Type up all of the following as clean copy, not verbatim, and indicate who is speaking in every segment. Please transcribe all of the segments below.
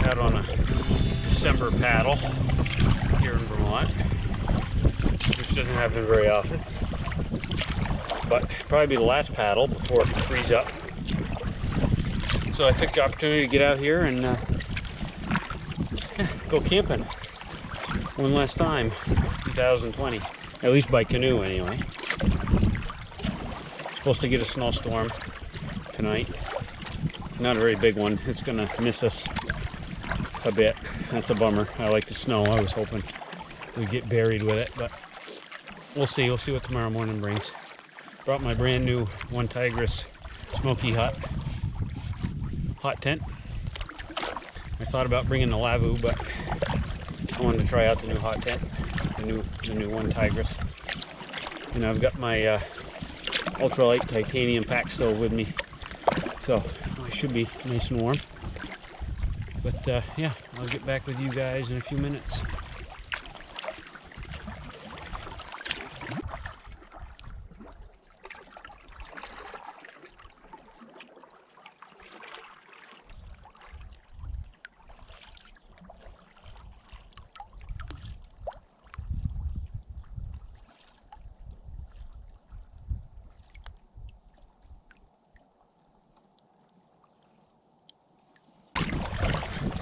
Speaker 1: Out on a December paddle here in Vermont, which doesn't happen very often, but probably be the last paddle before it frees up. So I took the opportunity to get out here and go camping one last time, 2020, at least by canoe anyway. Supposed to get a snowstorm tonight. Not a very big one. It's gonna miss us a bit. That's a bummer. I like the snow. I was hoping we'd get buried with it, but we'll see. We'll see what tomorrow morning brings. Brought my brand new Tigris Smokey Hut hot tent. I thought about bringing the Lavu, but I wanted to try out the new hot tent, the new Tigris. And I've got my ultralight titanium pack stove with me, so I should be nice and warm. But yeah, I'll get back with you guys in a few minutes.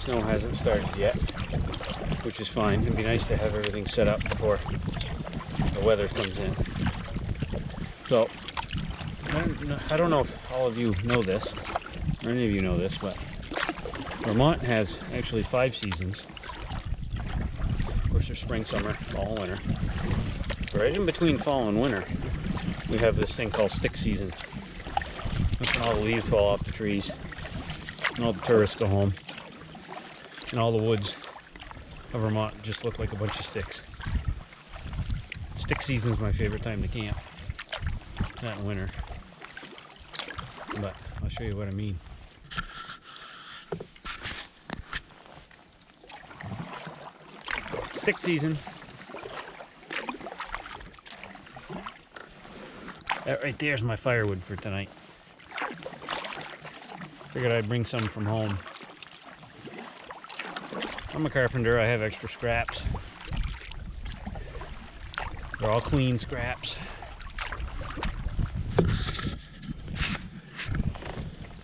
Speaker 1: Snow hasn't started yet, which is fine. It'd be nice to have everything set up before the weather comes in. So, I don't know if all of you know this, or any of you know this, but Vermont has actually 5 seasons. Of course, there's spring, summer, fall, winter. Right in between fall and winter, we have this thing called stick season. That's when all the leaves fall off the trees, and all the tourists go home. And all the woods of Vermont just look like a bunch of sticks. Stick season is my favorite time to camp. Not in winter, but I'll show you what I mean. Stick season. That right there is my firewood for tonight. Figured I'd bring some from home. I'm a carpenter. I have extra scraps. They're all clean scraps.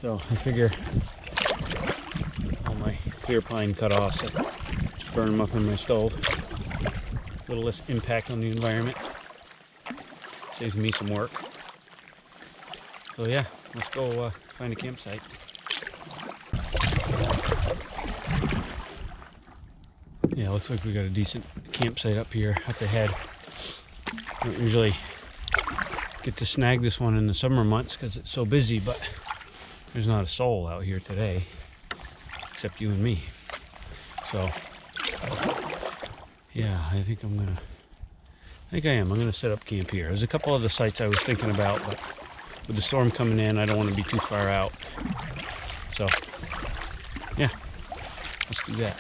Speaker 1: So I figure all my clear pine cut-offs, I burn them up in my stove. A little less impact on the environment. Saves me some work. So yeah, let's go find a campsite. Yeah, looks like we got a decent campsite up here up ahead. I don't usually get to snag this one in the summer months because it's so busy, but there's not a soul out here today except you and me. So yeah, I think I'm gonna set up camp here. There's a couple other sites I was thinking about, but with the storm coming in, I don't want to be too far out. So yeah, let's do that.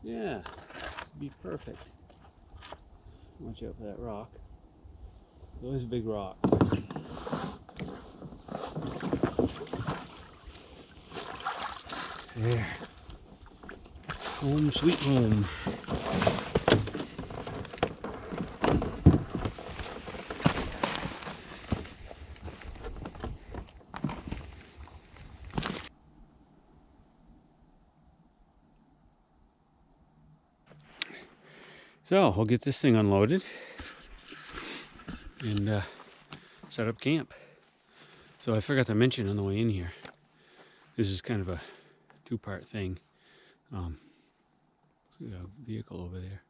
Speaker 1: Yeah, it'd be perfect. Watch out for that rock. There's a big rock. There. Home sweet home. So we'll get this thing unloaded and set up camp. So I forgot to mention on the way in here, this is kind of a two-part thing. There's a vehicle over there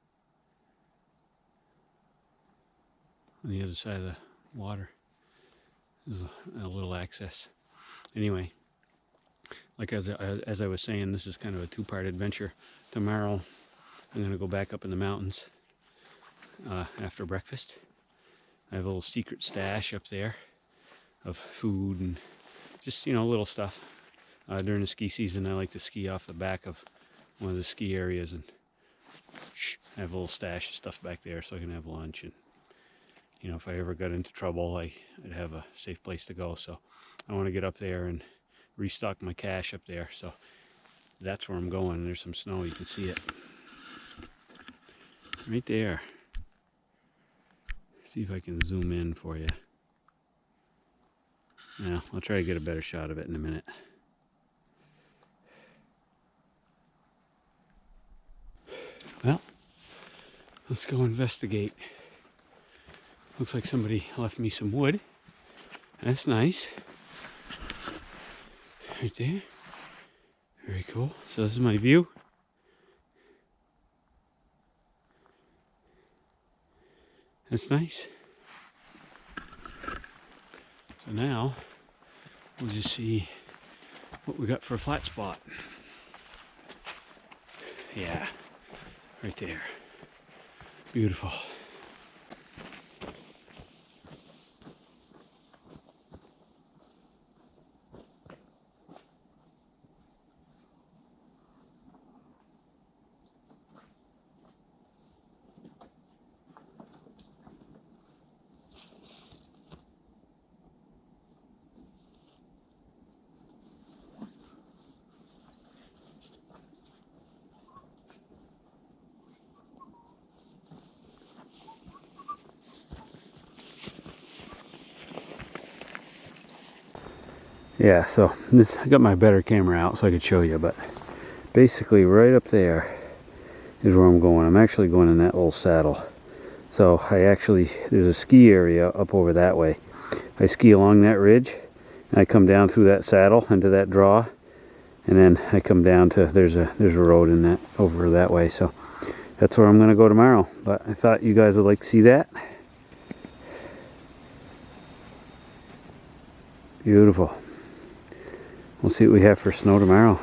Speaker 1: on the other side of the water. There's a little access. Anyway, like as I was saying, this is kind of a two-part adventure. Tomorrow I'm going to go back up in the mountains after breakfast. I have a little secret stash up there of food and just, you know, little stuff. During the ski season, I like to ski off the back of one of the ski areas and I have a little stash of stuff back there so I can have lunch. And, you know, if I ever got into trouble, I'd have a safe place to go. So I want to get up there and restock my cache up there. So that's where I'm going. There's some snow, you can see it right there. See if I can zoom in for you. Now I'll try to get a better shot of it in a minute. Well, let's go investigate. Looks like somebody left me some wood. That's nice. Right there. Very cool. So this is my view. That's nice. So now we'll just see what we got for a flat spot. Yeah, right there. Beautiful. Yeah, so I got my better camera out so I could show you, but basically right up there is where I'm going. I'm actually going in that little saddle. So there's a ski area up over that way. I ski along that ridge, and I come down through that saddle into that draw, and then I come down to, there's a road in that, over that way. So that's where I'm going to go tomorrow, but I thought you guys would like to see that. Beautiful. We'll see what we have for snow tomorrow.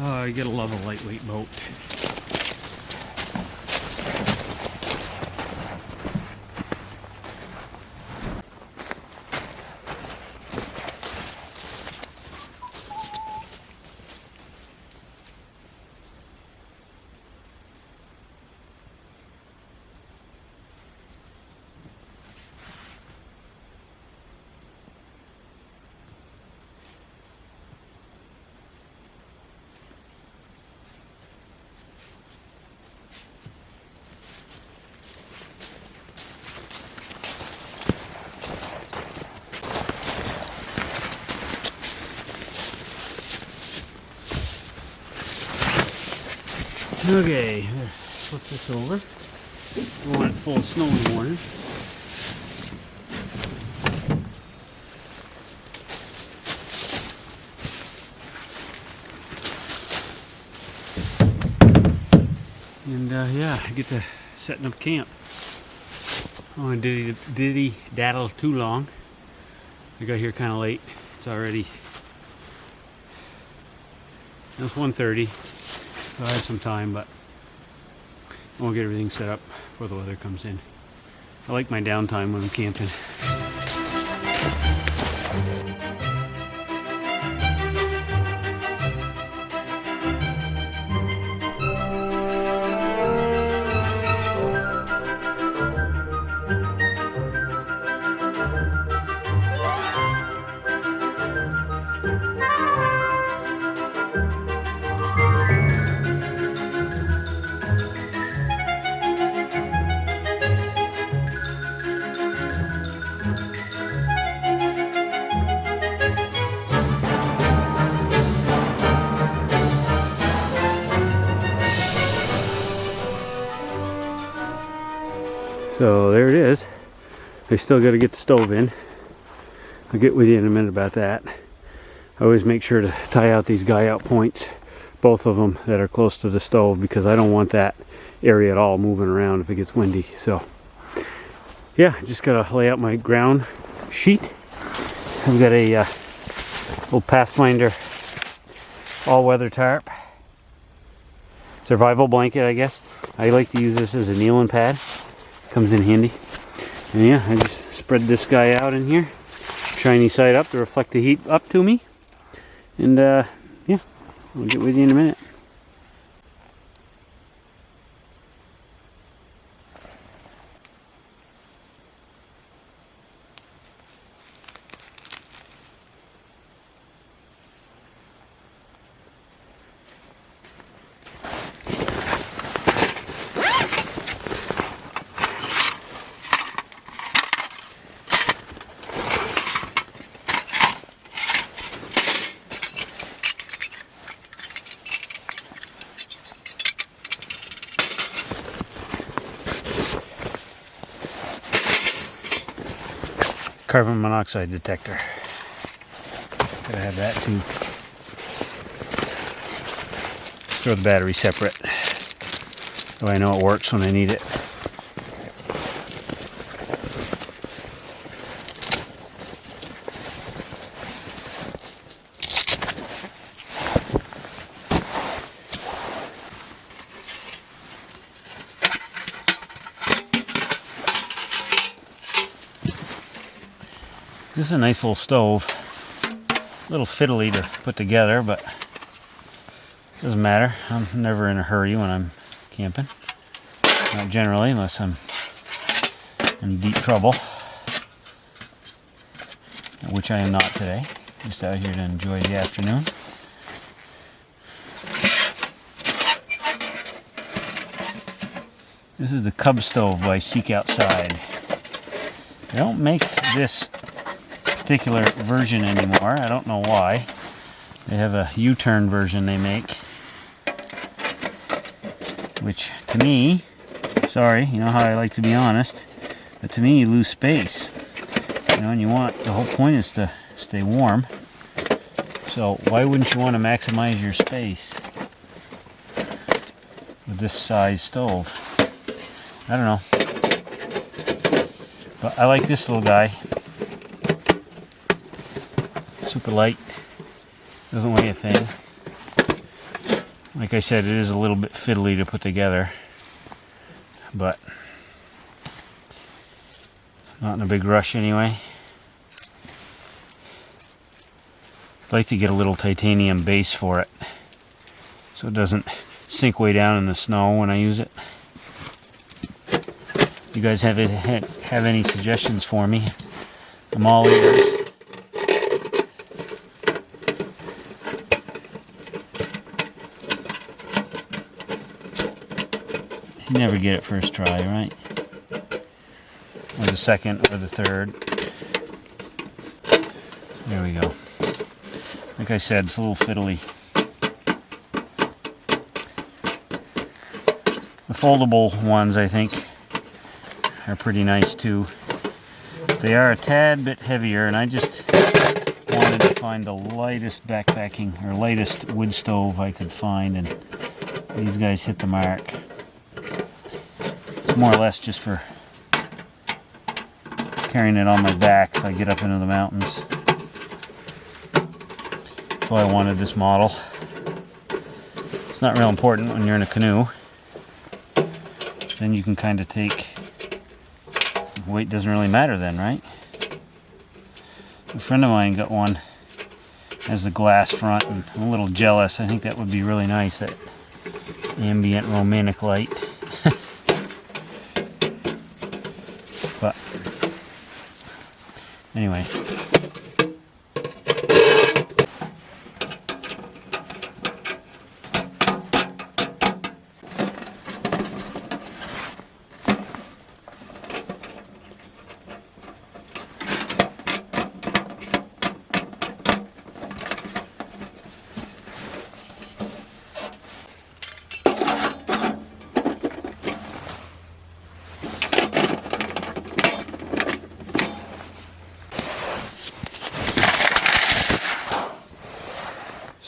Speaker 1: Oh, you gotta love a lightweight boat. Okay, flip this over. We want it full of snow in the morning. And yeah, I get to setting up camp. I don't want to diddy daddle too long. I got here kind of late. It's already, it's 1:30. So I have some time, but I won't get everything set up before the weather comes in. I like my downtime when I'm camping. So there it is. I still got to get the stove in. I'll get with you in a minute about that. I always make sure to tie out these guy out points, both of them that are close to the stove, because I don't want that area at all moving around if it gets windy. So yeah, just gotta lay out my ground sheet. I've got a little Pathfinder all-weather tarp, survival blanket, I guess. I like to use this as a kneeling pad. Comes in handy. And yeah, I just spread this guy out in here, shiny side up to reflect the heat up to me. And yeah, I'll get with you in a minute. Carbon monoxide detector. Gotta have that too. Throw the battery separate, so I know it works when I need it. This is a nice little stove. A little fiddly to put together, but doesn't matter. I'm never in a hurry when I'm camping. Not generally, unless I'm in deep trouble, which I am not today. Just out here to enjoy the afternoon. This is the Cub Stove by Seek Outside. They don't make this particular version anymore. I don't know why. They have a U-turn version they make, which to me, sorry, you know how I like to be honest, but to me you lose space. You know, and you want, the whole point is to stay warm. So why wouldn't you want to maximize your space with this size stove? I don't know. But I like this little guy. Super light, doesn't weigh a thing. Like I said, it is a little bit fiddly to put together, but not in a big rush anyway. I'd like to get a little titanium base for it, so it doesn't sink way down in the snow when I use it. You guys have any suggestions for me? I'm all ears. You never get it first try, right? Or the second, or the third. There we go. Like I said, it's a little fiddly. The foldable ones, I think, are pretty nice too. They are a tad bit heavier, and I just wanted to find the lightest backpacking, or lightest wood stove I could find, and these guys hit the mark. More or less just for carrying it on my back if I get up into the mountains. That's why I wanted this model. It's not real important when you're in a canoe. Then you can kind of take, weight doesn't really matter then, right? A friend of mine got one, has the glass front, and I'm a little jealous. I think that would be really nice, that ambient romantic light. But anyway,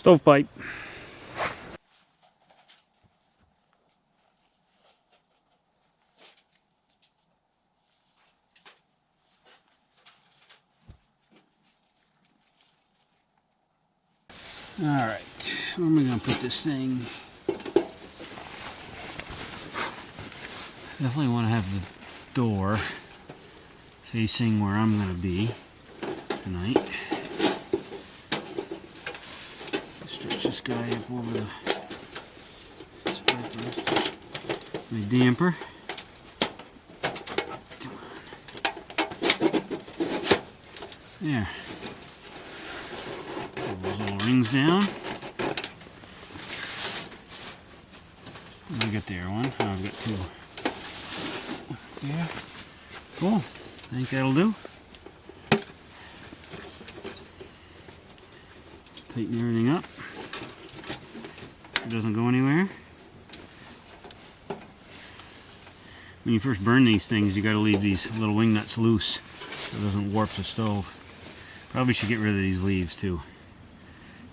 Speaker 1: Stovepipe. Alright, where am I going to put this thing? Definitely want to have the door facing where I'm going to be tonight. Stretch this guy up over the sparklers. My damper. Come on. There. Pull those little rings down. I got there one. Oh, I've got two. Yeah. Cool. I think that'll do. Tighten everything up. It doesn't go anywhere. When you first burn these things, you got to leave these little wing nuts loose so it doesn't warp the stove. Probably should get rid of these leaves too.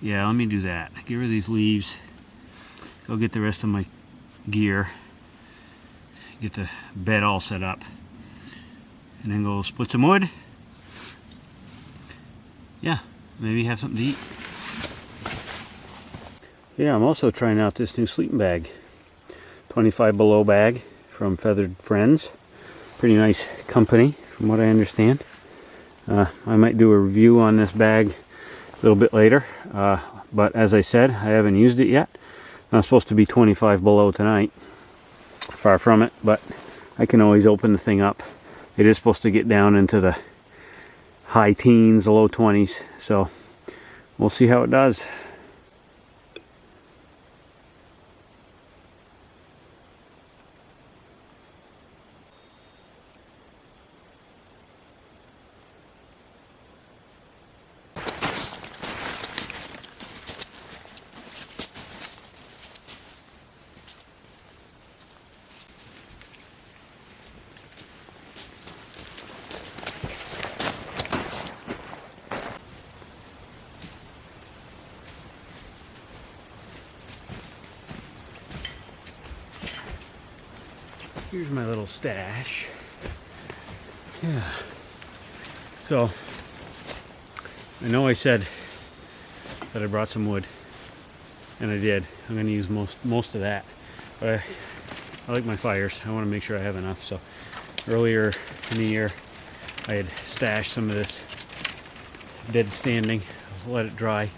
Speaker 1: Yeah, let me do that. Get rid of these leaves. Go get the rest of my gear. Get the bed all set up. And then go split some wood. Yeah, maybe have something to eat. Yeah, I'm also trying out this new sleeping bag. 25 below bag from Feathered Friends. Pretty nice company from what I understand. I might do a review on this bag a little bit later. But as I said, I haven't used it yet. I'm supposed to be 25 below tonight. Far from it, but I can always open the thing up. It is supposed to get down into the high teens, low 20s, so we'll see how it does. Here's my little stash. Yeah. So, I know I said that I brought some wood, and I did. I'm going to use most of that. But I like my fires. I want to make sure I have enough. So, earlier in the year, I had stashed some of this dead standing, let it dry.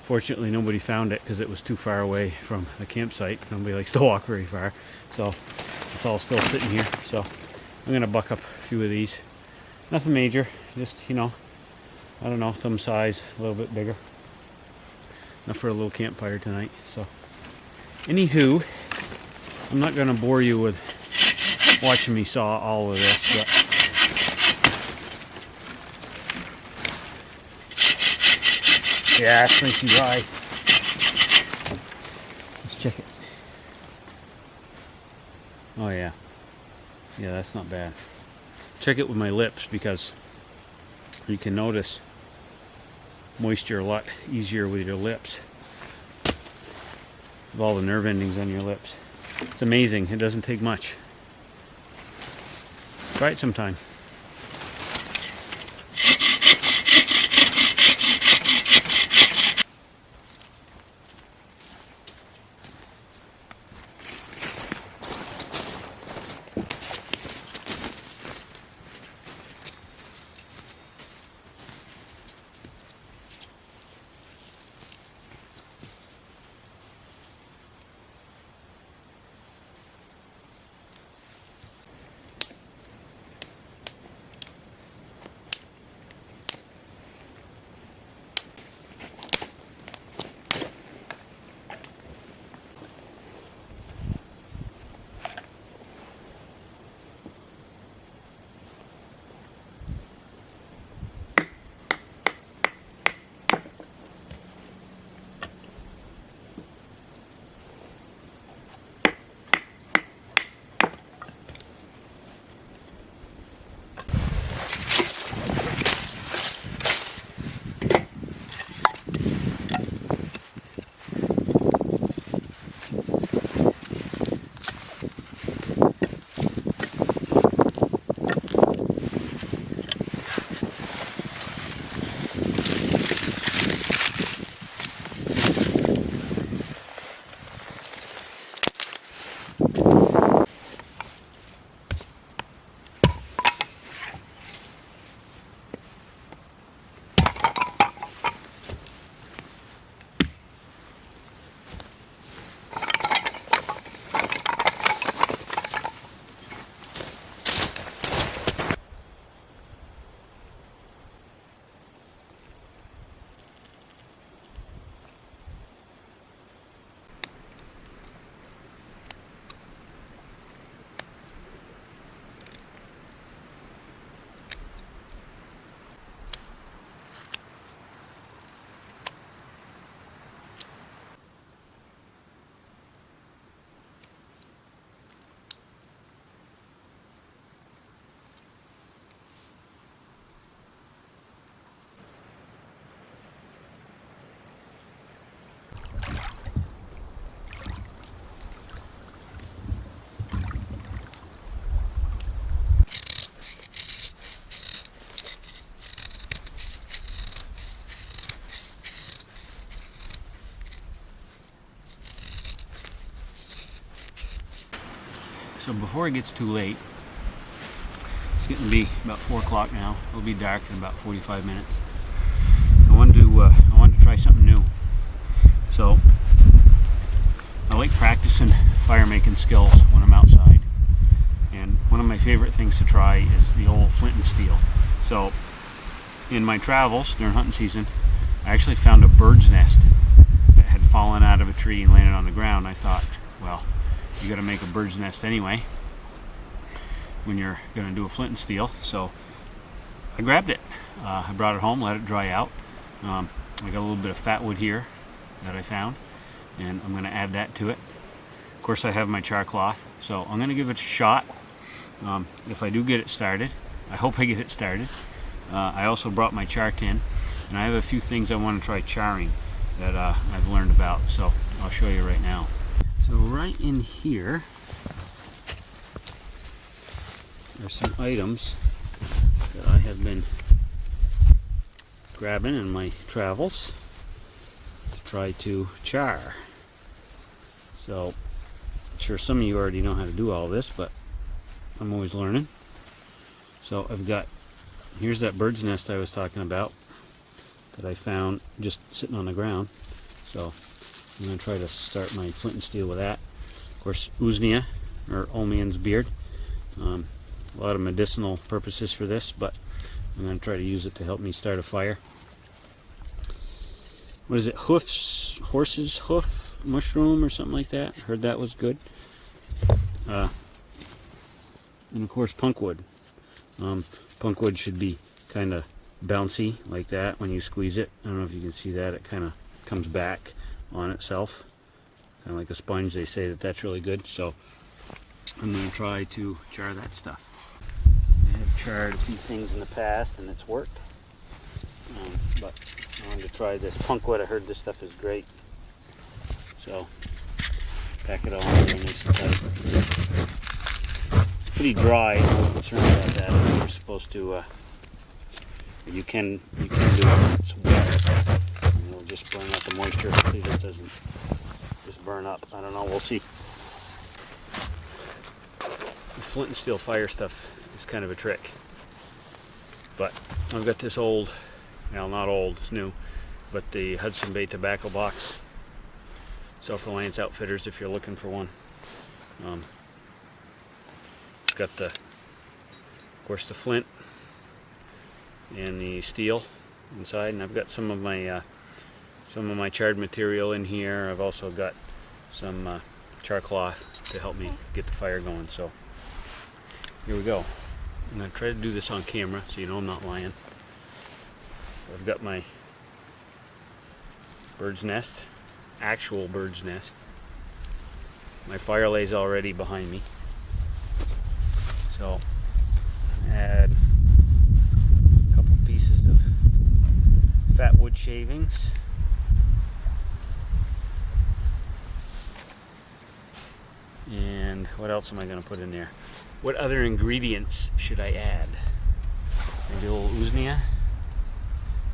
Speaker 1: Fortunately, nobody found it because it was too far away from the campsite. Nobody likes to walk very far. So, it's all still sitting here, so I'm gonna buck up a few of these. Nothing major, just, you know, I don't know, thumb size, a little bit bigger. Enough for a little campfire tonight. So, anywho, I'm not gonna bore you with watching me saw all of this, but yeah, it's nice and dry. Let's check it. Oh yeah, yeah, that's not bad. Check it with my lips because you can notice moisture a lot easier with your lips. With all the nerve endings on your lips. It's amazing, it doesn't take much. Try it sometime. So before it gets too late, it's getting to be about 4 o'clock now. It'll be dark in about 45 minutes. I wanted to try something new. So I like practicing fire making skills when I'm outside. And one of my favorite things to try is the old flint and steel. So in my travels during hunting season, I actually found a bird's nest that had fallen out of a tree and landed on the ground. I thought, well, you got to make a bird's nest anyway when you're going to do a flint and steel. So I grabbed it. I brought it home, let it dry out. I got a little bit of fat wood here that I found, and I'm going to add that to it. Of course, I have my char cloth, so I'm going to give it a shot. If I do get it started, I hope I get it started. I also brought my char tin, and I have a few things I want to try charring that I've learned about, so I'll show you right now. So right in here are some items that I have been grabbing in my travels to try to char. So I'm sure some of you already know how to do all this, but I'm always learning. So I've got, here's that bird's nest I was talking about that I found just sitting on the ground. So I'm going to try to start my flint and steel with that. Of course, usnea, or old man's beard. A lot of medicinal purposes for this, but I'm going to try to use it to help me start a fire. What is it? Horse's hoof mushroom or something like that. Heard that was good. And of course, punkwood. Punkwood should be kind of bouncy like that when you squeeze it. I don't know if you can see that. It kind of comes back on itself, kind of like a sponge. They say that that's really good. So I'm going to try to char that stuff. I have charred a few things in the past and it's worked, but I wanted to try this punkwood. I heard this stuff is great, so pack it all in there nice and tight. It's pretty dry. I'm concerned about that. You're supposed to you can do it. It's wet. And it'll just burn up the moisture. Hopefully this doesn't just burn up. I don't know. We'll see. This flint and steel fire stuff is kind of a trick. But I've got this old, well, not old, it's new, but the Hudson Bay tobacco box. Self-Reliance Outfitters if you're looking for one. It's got the, of course, the flint and the steel inside, and I've got some of my charred material in here. I've also got some char cloth to help me get the fire going. So here we go. I'm going to try to do this on camera so you know I'm not lying. I've got my bird's nest, actual bird's nest. My fire lay's already behind me. So add a couple pieces of fat wood shavings. And what else am I going to put in there? What other ingredients should I add? Maybe a little usnea,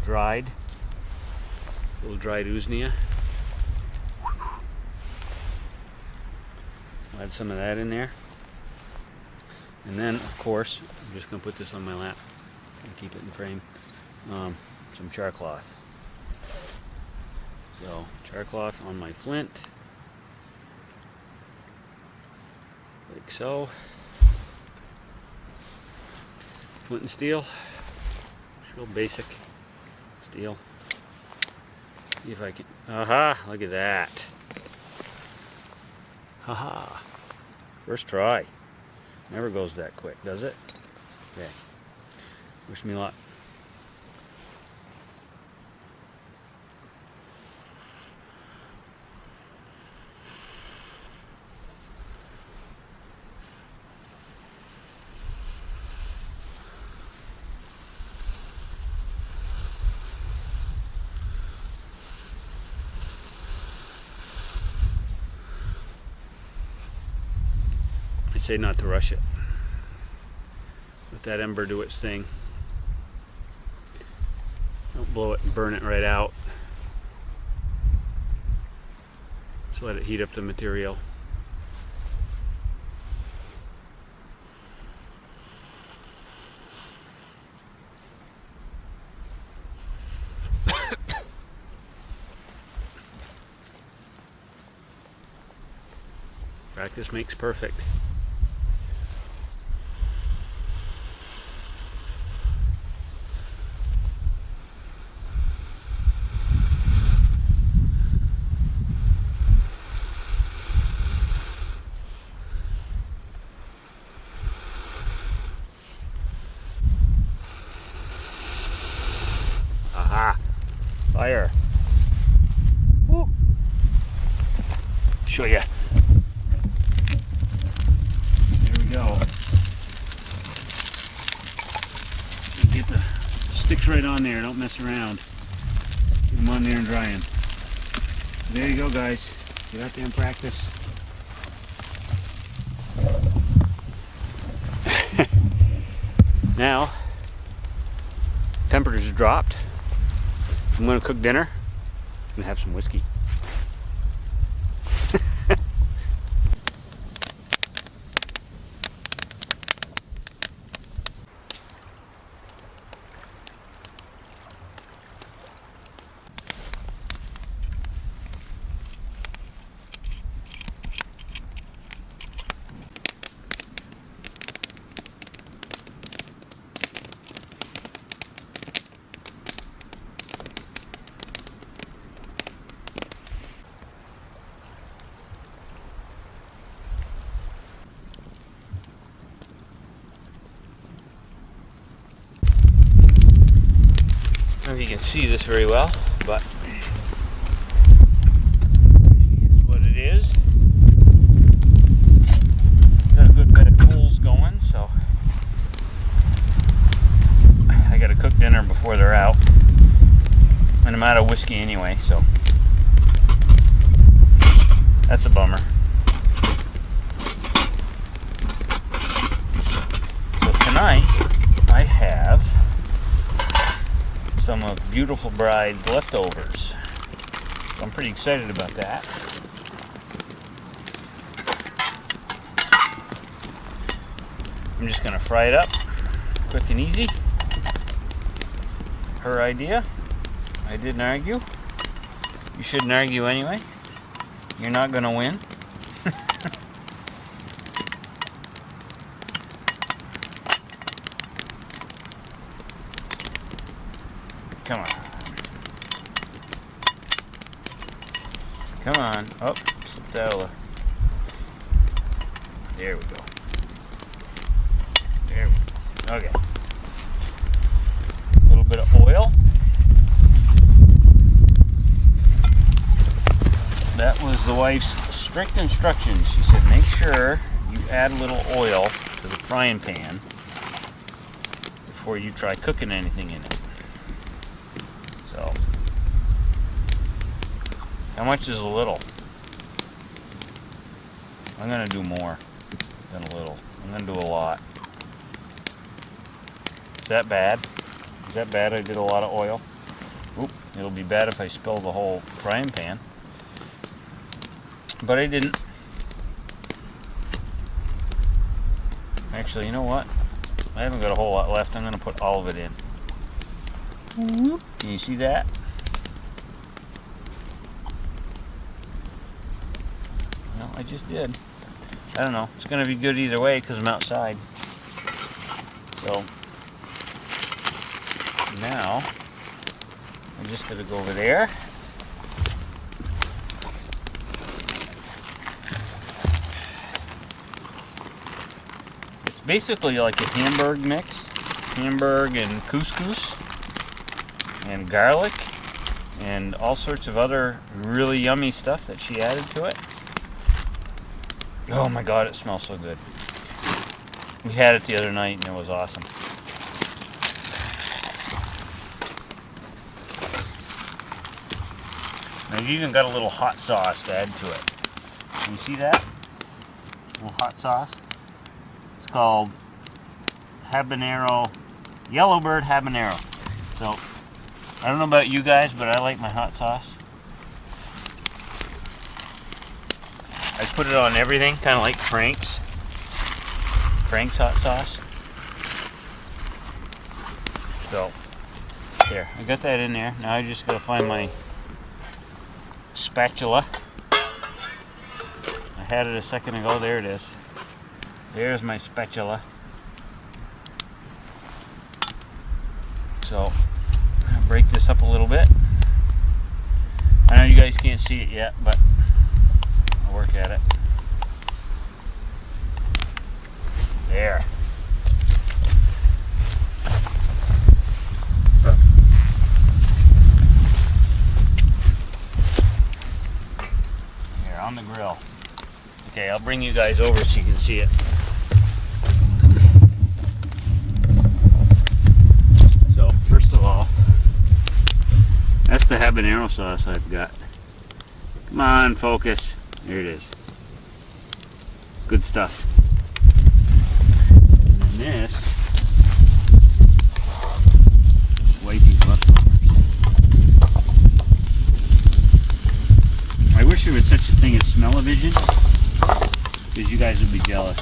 Speaker 1: dried, a little dried usnea. I'll add some of that in there. And then, of course, I'm just going to put this on my lap and keep it in frame. Some char cloth. So, char cloth on my flint. Like so. Flint and steel. It's real basic steel. See if I can. Aha! Look at that. Haha. First try. Never goes that quick, does it? Okay. Wish me luck. I say not to rush it. Let that ember do its thing. Don't blow it and burn it right out. Just let it heat up the material. Practice makes perfect. Aha! Fire! Woo! Show ya. There we go. Get the sticks right on there. Don't mess around. Get them on there and dry them. There you go, guys. Get out there and practice. Now, temperatures dropped. I'm going to cook dinner and have some whiskey. I don't know if you can see this very well, but here's what it is. Got a good bit of coals going, so I gotta cook dinner before they're out. And I'm out of whiskey anyway, so that's a bummer. So tonight I have some of Beautiful Bride's leftovers. So I'm pretty excited about that. I'm just gonna fry it up quick and easy. Her idea. I didn't argue. You shouldn't argue anyway. You're not gonna win. Come on. Come on. Oh, slipped out of the... There we go. There we go. Okay. A little bit of oil. That was the wife's strict instructions. She said make sure you add a little oil to the frying pan before you try cooking anything in it. So, how much is a little? I'm going to do more than a little. I'm going to do a lot. Is that bad? Is that bad I did a lot of oil? Oop, it'll be bad if I spill the whole frying pan. But I didn't. Actually, you know what? I haven't got a whole lot left. I'm going to put all of it in. Can you see that? No, I just did. I don't know. It's going to be good either way because I'm outside. So, now, I'm just going to go over there. It's basically like a Hamburg mix. Hamburg and couscous. And garlic and all sorts of other really yummy stuff that she added to it. Oh my god, it smells so good. We had it the other night and it was awesome. And it even got a little hot sauce to add to it. Can you see that? A little hot sauce. It's called habanero, yellowbird habanero. So I don't know about you guys, but I like my hot sauce. I put it on everything, kind of like Frank's hot sauce. So, there, I got that in there. Now I just gotta find my spatula. I had it a second ago. There it is. There's my spatula. So I'm gonna break this up a little bit. I know you guys can't see it yet, but I'll work at it. There. Here on the grill. Okay, I'll bring you guys over so you can see it. So, first of all, that's the habanero sauce I've got. Come on, focus. There it is. Good stuff. And then this, wifey's leftovers. I wish there was such a thing as smell-o-vision, because you guys would be jealous.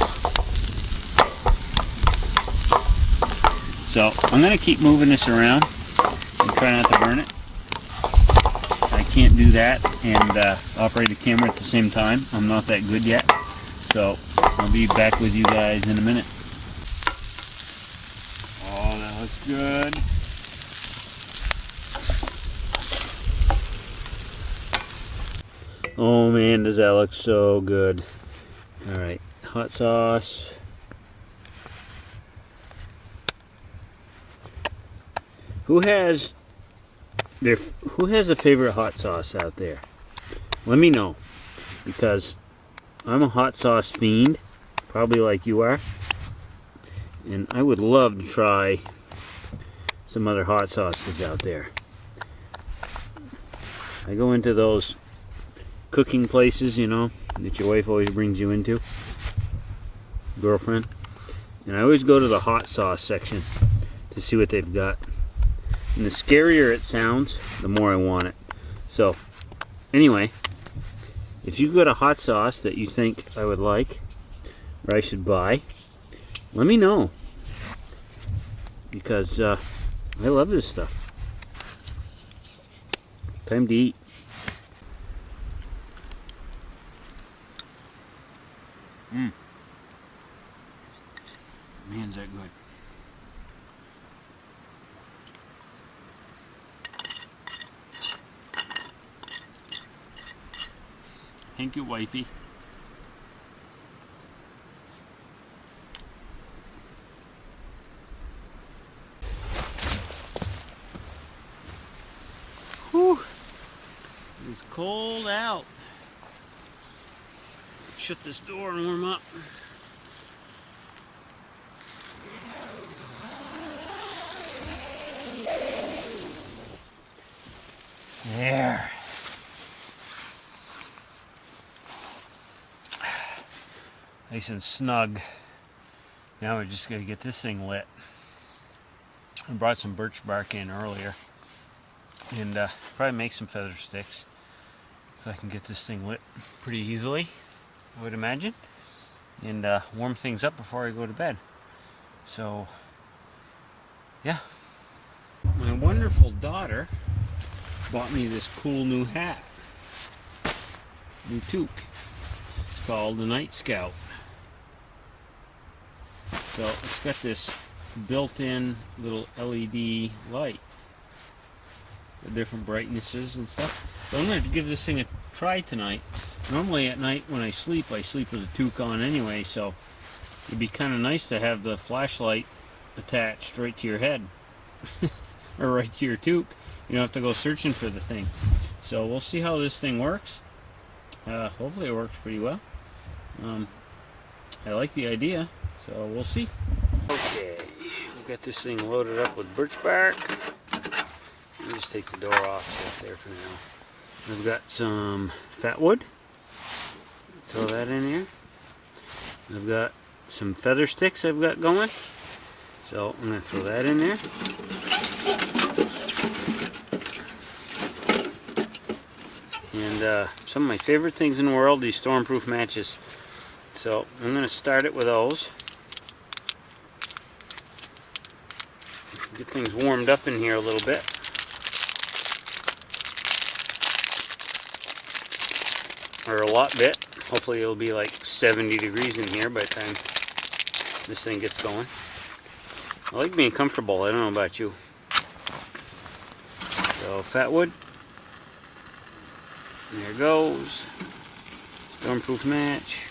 Speaker 1: So I'm going to keep moving this around and try not to burn it. I can't do that and operate the camera at the same time. I'm not that good yet. So I'll be back with you guys in a minute. Oh, that looks good. Oh man, does that look so good. Alright, hot sauce. Who has a favorite hot sauce out there? Let me know, because I'm a hot sauce fiend, probably like you are, and I would love to try some other hot sauces out there. I go into those cooking places, you know, that your wife always brings you into, girlfriend, and I always go to the hot sauce section to see what they've got. And the scarier it sounds, the more I want it. So, anyway, if you've got a hot sauce that you think I would like, or I should buy, let me know. Because I love this stuff. Time to eat. Man, is that good. Thank you, wifey. Whew. It's cold out. Shut this door and warm up. There. Nice and snug. Now we're just going to get this thing lit. I brought some birch bark in earlier, and probably make some feather sticks so I can get this thing lit pretty easily, I would imagine, and warm things up before I go to bed. So yeah, my wonderful daughter bought me this cool new hat, new toque. It's called the Night Scout. So it's got this built-in little LED light with different brightnesses and stuff. So I'm going to give this thing a try tonight. Normally at night when I sleep with a toque on anyway, so it'd be kind of nice to have the flashlight attached right to your head or right to your toque. You don't have to go searching for the thing. So we'll see how this thing works. Hopefully it works pretty well. I like the idea. So we'll see. Okay, we've got this thing loaded up with birch bark. Let me just take the door off so it's there for now. I've got some fat wood. Throw that in here. I've got some feather sticks I've got going. So I'm going to throw that in there. And some of my favorite things in the world, these stormproof matches. So I'm going to start it with those. Get things warmed up in here a little bit. Or a lot bit. Hopefully it'll be like 70 degrees in here by the time this thing gets going. I like being comfortable. I don't know about you. So fat wood. There it goes. Stormproof match.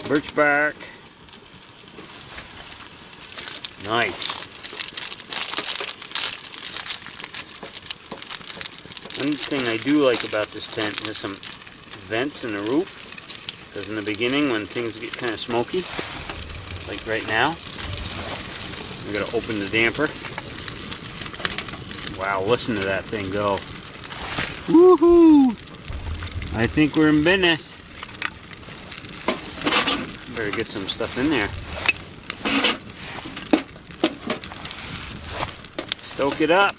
Speaker 1: Birch bark. Nice. One thing I do like about this tent is some vents in the roof, because in the beginning when things get kind of smoky, like right now, I'm going to open the damper. Wow, listen to that thing go. Woohoo! I think we're in business. Better get some stuff in there. Stoke it up.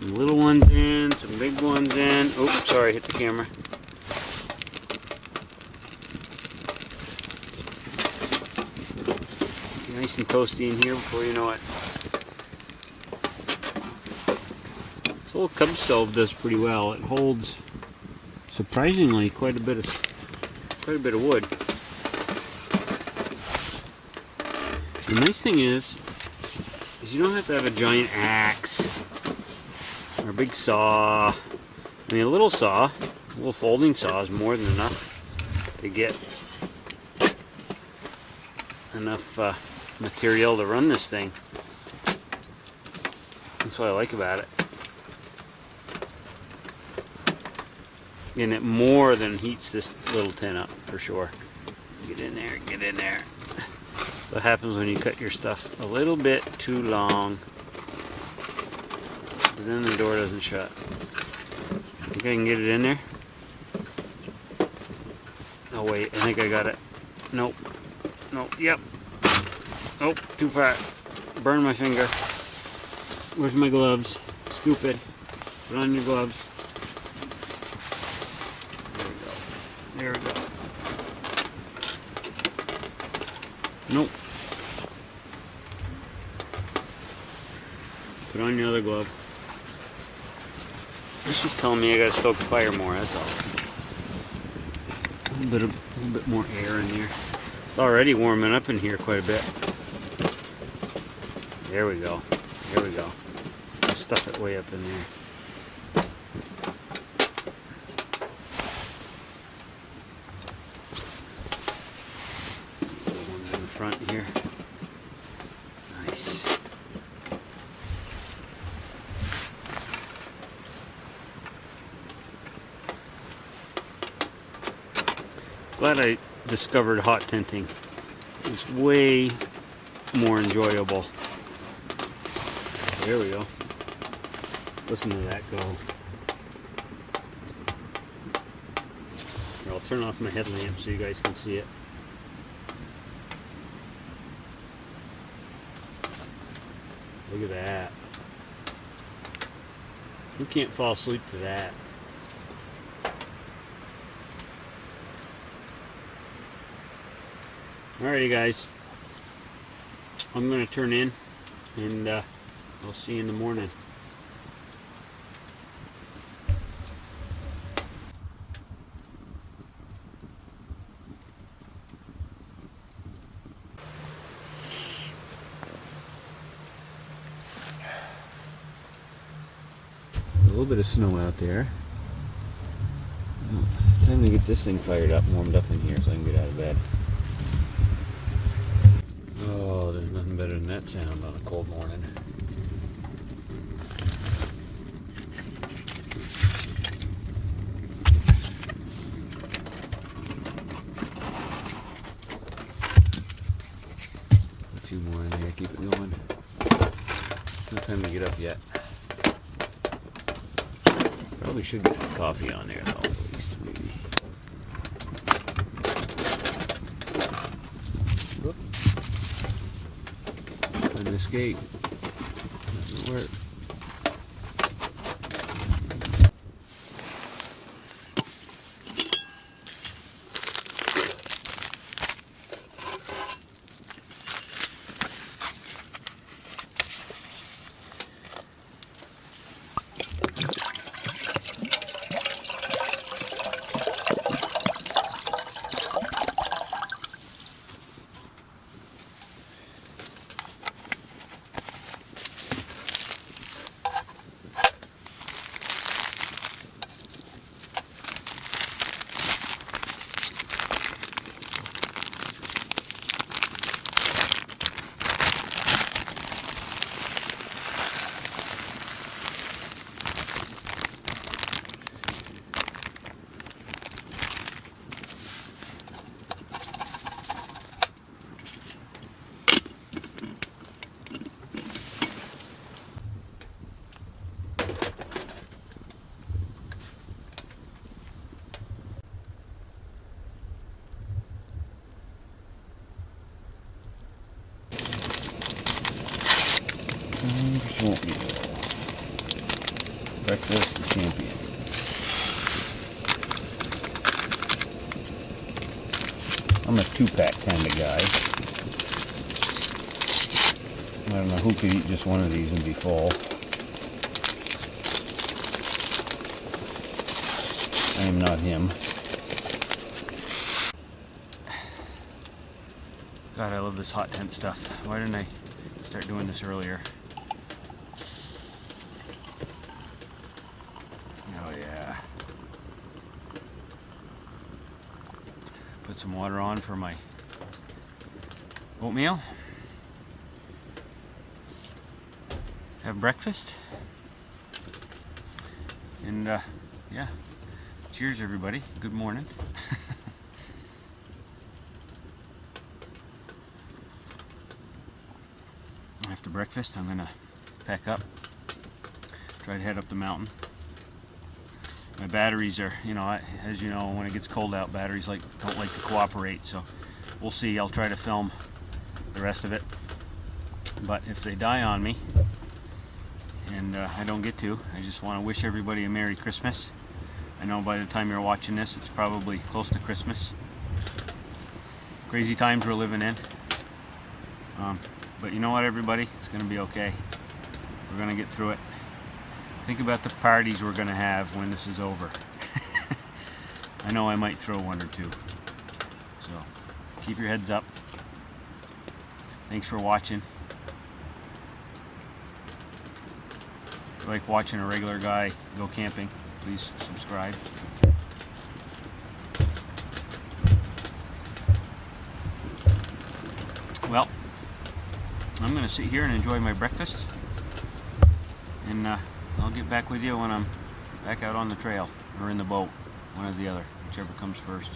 Speaker 1: Some little ones in, some big ones in. Oops, sorry, hit the camera. Nice and toasty in here before you know it. This little cub stove does pretty well. It holds surprisingly quite a bit of wood. The nice thing is you don't have to have a giant axe or a big saw. I mean, a little saw, a little folding saw is more than enough to get enough material to run this thing. That's what I like about it. And it more than heats this little tent up, for sure. Get in there, get in there. What happens when you cut your stuff a little bit too long? But then the door doesn't shut. Think I can get it in there? Oh wait, I think I got it. Nope. Nope, yep. Nope, too far. Burn my finger. Where's my gloves? Stupid. Put on your gloves. There we go. Nope. Put on your other glove. This is telling me I gotta stoke the fire more, that's all. A little bit more air in there. It's already warming up in here quite a bit. There we go. There we go. I'll stuff it way up in there. Front here. Nice. Glad I discovered hot tenting. It's way more enjoyable. There we go. Listen to that go. Here, I'll turn off my headlamp so you guys can see it. Look at that. Who can't fall asleep to that? Alrighty guys. I'm going to turn in and I'll see you in the morning. A little bit of snow out there. Time to get this thing fired up and warmed up in here so I can get out of bed. Oh, there's nothing better than that sound on a cold morning. A few more in there, keep it going. No time to get up yet. Probably should get the coffee on there though, at least, maybe. Whoop. An escape. Doesn't work. Tigris Smokey Hut. Breakfast for champions. I'm a 2-pack kind of guy. I don't know who could eat just one of these and be full. I am not him. God, I love this hot tent stuff. Why didn't I start doing this earlier? Oh yeah. Put some water on for my oatmeal. Have breakfast. And yeah. Cheers everybody. Good morning. After breakfast, I'm gonna pack up, try to head up the mountain. My batteries are, as you know, when it gets cold out, batteries don't like to cooperate, so we'll see. I'll try to film the rest of it, but if they die on me and I don't get to, I just want to wish everybody a Merry Christmas. I know by the time you're watching this, it's probably close to Christmas. Crazy times we're living in. But you know what, everybody? It's going to be okay. We're going to get through it. Think about the parties we're going to have when this is over. I know I might throw one or two. So, keep your heads up. Thanks for watching. If you like watching a regular guy go camping, please subscribe. Well, I'm going to sit here and enjoy my breakfast, and I'll get back with you when I'm back out on the trail or in the boat, one or the other, whichever comes first.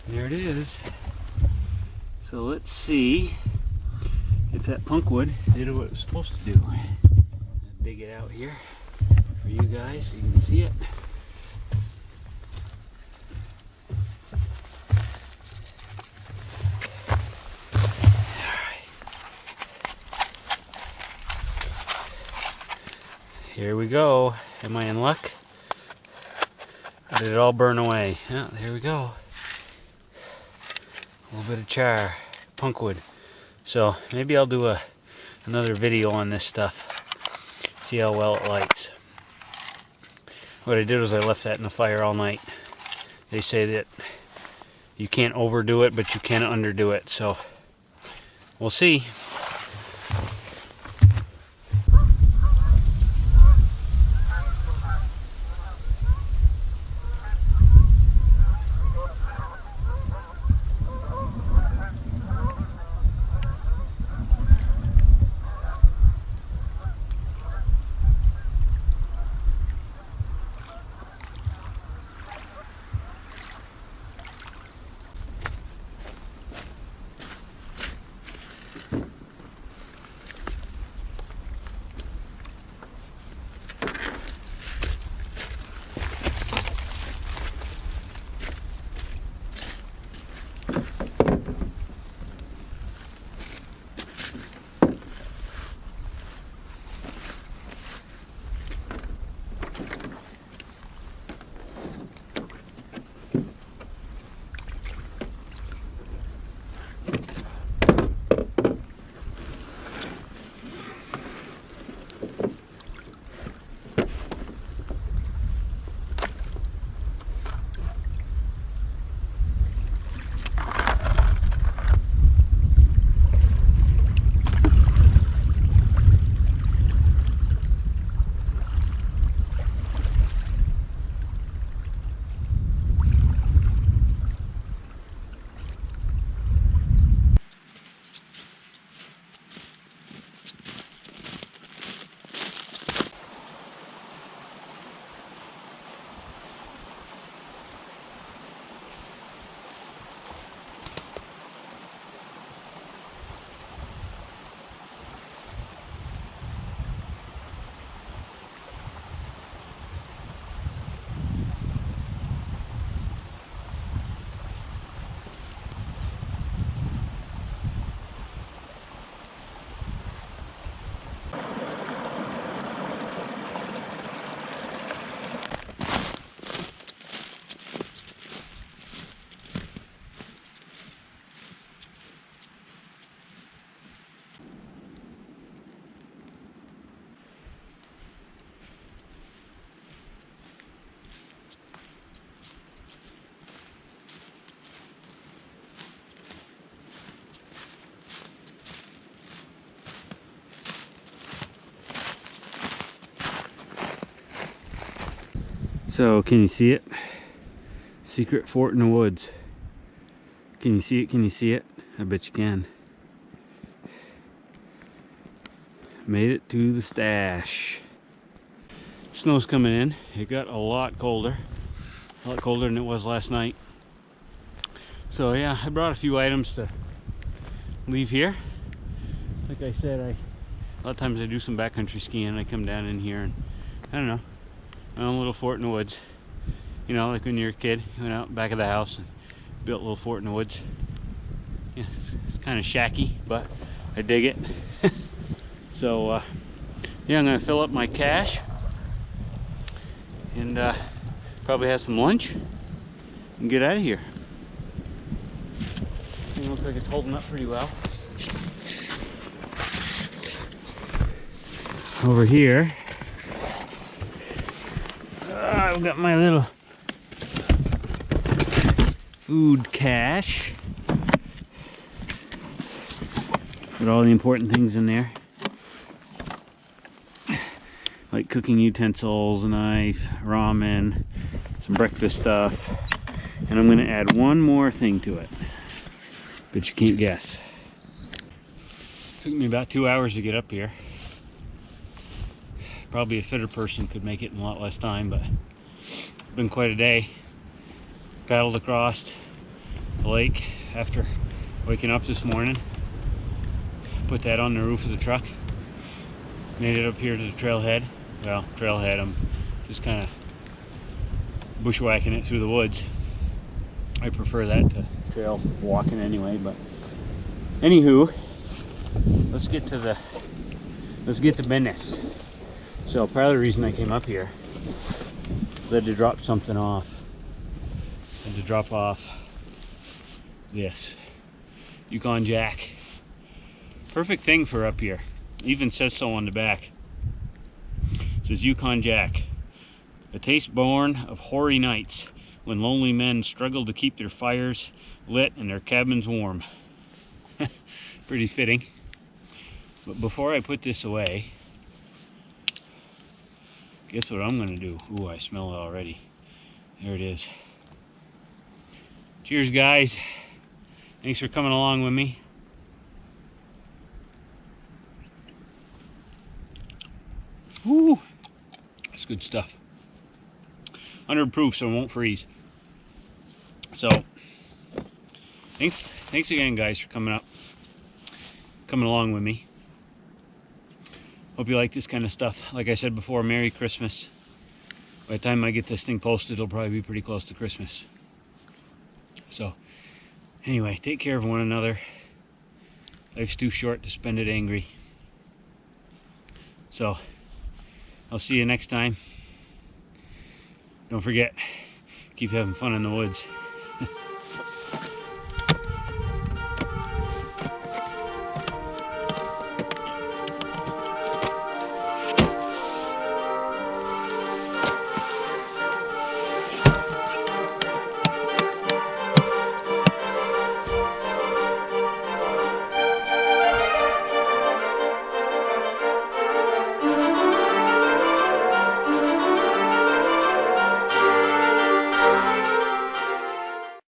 Speaker 1: There it is. So let's see if that punkwood did what it was supposed to do. Dig it out here for you guys so you can see it. Here we go. Am I in luck? Or did it all burn away? Yeah, there we go. A little bit of char, punkwood. So maybe I'll do another video on this stuff. See how well it lights. What I did was I left that in the fire all night. They say that you can't overdo it, but you can underdo it. So we'll see. So, can you see it? Secret fort in the woods. Can you see it? Can you see it? I bet you can. Made it to the stash. Snow's coming in. It got a lot colder than it was last night. So yeah, I brought a few items to leave here. Like I said, a lot of times I do some backcountry skiing. I come down in here and I don't know, my own little fort in the woods. You know, like when you're a kid, you went out back of the house and built a little fort in the woods. Yeah, it's kind of shacky, but I dig it. So yeah, I'm gonna fill up my cache and probably have some lunch and get out of here. It looks like it's holding up pretty well. Over here, I've got my little food cache. Put all the important things in there, like cooking utensils, a knife, ramen, some breakfast stuff, and I'm going to add one more thing to it, but you can't guess. Took me about 2 hours to get up here. Probably a fitter person could make it in a lot less time, but it's been quite a day. Paddled across the lake after waking up this morning. Put that on the roof of the truck. Made it up here to the trailhead. Well, trailhead, I'm just kind of bushwhacking it through the woods. I prefer that to trail walking anyway, but anywho, let's get to business. So part of the reason I came up here, I had to drop something off. I had to drop off this Yukon Jack. Perfect thing for up here. Even says so on the back. It says Yukon Jack. A taste born of hoary nights when lonely men struggle to keep their fires lit and their cabins warm. Pretty fitting. But before I put this away, guess what I'm going to do? Ooh, I smell it already. There it is. Cheers, guys. Thanks for coming along with me. Ooh, that's good stuff. 100 proof, so it won't freeze. So, thanks again, guys, for coming along with me. Hope you like this kind of stuff. Like I said before, Merry Christmas. By the time I get this thing posted, it'll probably be pretty close to Christmas. So, anyway, take care of one another. Life's too short to spend it angry. So, I'll see you next time. Don't forget, keep having fun in the woods.